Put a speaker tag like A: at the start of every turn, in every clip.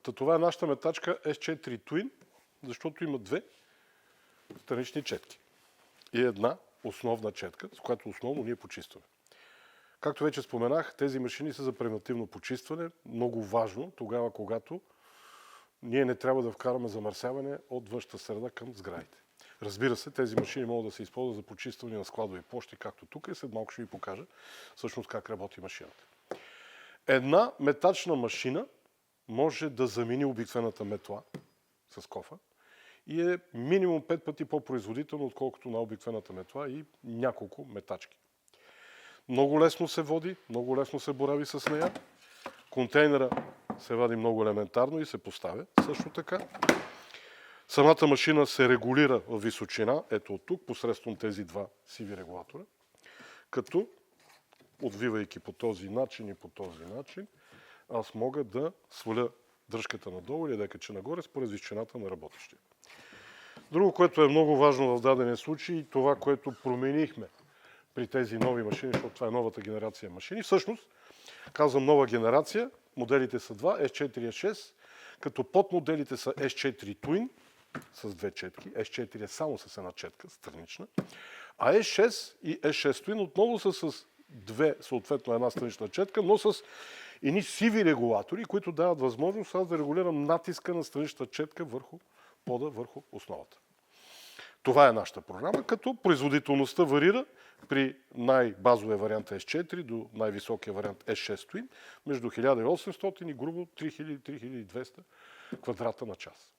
A: Това е нашата метачка S4 Twin, защото има две странични четки и една основна четка, с която основно ние почистваме. Както вече споменах, тези машини са за превентивно почистване. Много важно тогава, когато ние не трябва да вкараме замърсяване от външната среда към сградите. Разбира се, тези машини могат да се използват за почистване на складови площи, както тук и след малко ще ви покажа всъщност как работи машината. Една метачна машина може да замени обикновената метла с кофа и е минимум 5 пъти по-производително, отколкото на обикновената метла и няколко метачки. Много лесно се води, много лесно се борави с нея. Контейнера се вади много елементарно и се поставя също така. Самата машина се регулира в височина, ето от тук, посредством тези два сиви регулатора, като отвивайки по този начин и по този начин, аз мога да сваля дръжката надолу или да я кача нагоре според височината на работещия. Друго, което е много важно в дадения случай, и това, което променихме при тези нови машини, защото това е новата генерация машини. Всъщност, казвам нова генерация, моделите са два, S4 и S6, като подмоделите са S4 Twin, с две четки. S4 е само с една четка, странична. А S6 и S6 Twin отново са с две, съответно една странична четка, но с едни сиви регулатори, които дават възможност аз да регулирам натиска на страничната четка върху пода, върху основата. Това е нашата програма, като производителността варира при най-базовия вариант S4 до най-високия вариант S6 Twin между 1800 и грубо 3000-3200 квадрата на час.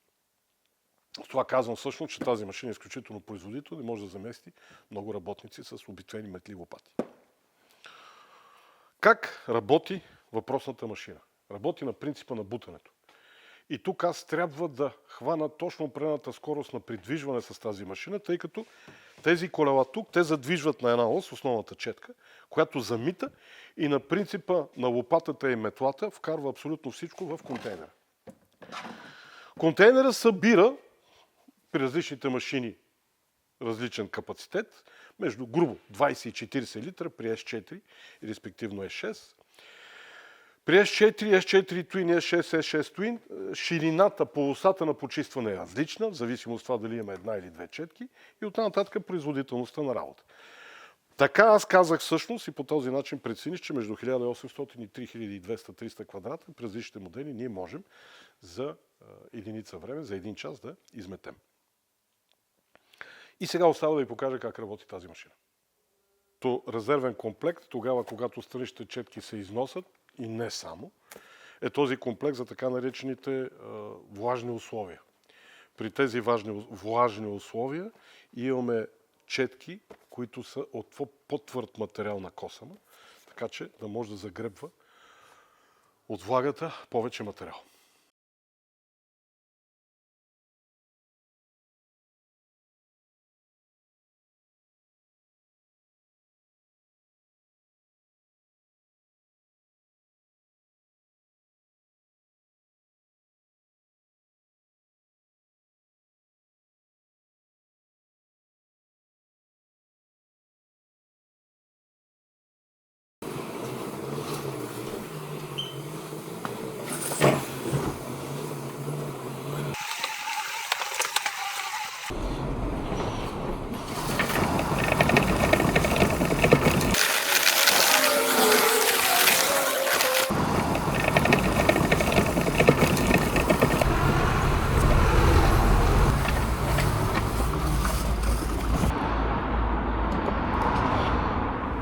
A: С това казвам всъщност, че тази машина е изключително производителна и може да замести много работници с обикновени метли и лопати. Как работи въпросната машина? Работи на принципа на бутането. И тук аз трябва да хвана точно определената скорост на придвижване с тази машина, тъй като тези колела тук, те задвижват на една ос, основната четка, която замита и на принципа на лопатата и метлата вкарва абсолютно всичко в контейнера. Контейнера събира при различните машини различен капацитет, между грубо 20 и 40 литра при S4 и респективно S6. При S4, S4 Twin, S6, S6 Twin, ширината, полосата на почистване е различна, в зависимост от това дали има една или две четки и оттам нататък производителността на работа. Така аз казах всъщност и по този начин прецених, че между 1800 и 3200-300 квадрата при различните модели ние можем за единица време, за един час да изметем. И сега остава да ви покажа как работи тази машина. То резервен комплект, тогава когато страничните четки се износят, и не само, е този комплект за така наречените влажни условия. При тези влажни условия имаме четки, които са от по-твърд материал на косама, така че да може да загребва от влагата повече материал.